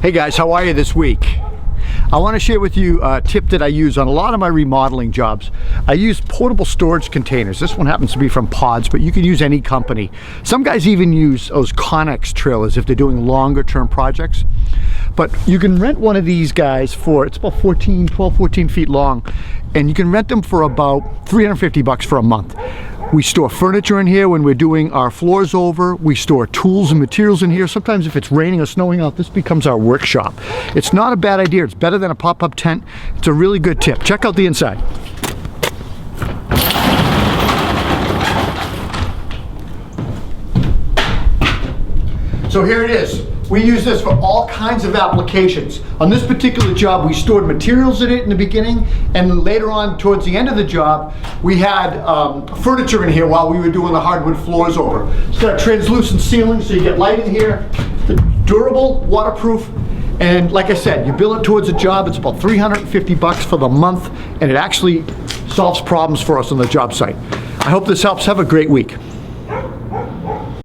Hey guys, how are you this week? I want to share with you a tip that I use on a lot of my remodeling jobs. I use portable storage containers. This one happens to be from Pods, but you can use any company. Some guys even use those Connex trailers if they're doing longer term projects. But you can rent one of these guys for, it's about 12, 14 feet long, and you can rent them for about 350 bucks for a month. We store furniture in here when we're doing our floors over. We store tools and materials in here. Sometimes if it's raining or snowing out, this becomes our workshop. It's not a bad idea. It's better than a pop-up tent. It's a really good tip. Check out the inside. So here it is. We use this for all kinds of applications. On this particular job, we stored materials in it in the beginning, and later on, towards the end of the job, we had furniture in here while we were doing the hardwood floors over. It's got a translucent ceiling, so you get light in here. It's durable, waterproof, and like I said, you bill it towards a job. It's about 350 bucks for the month, and it actually solves problems for us on the job site. I hope this helps. Have a great week.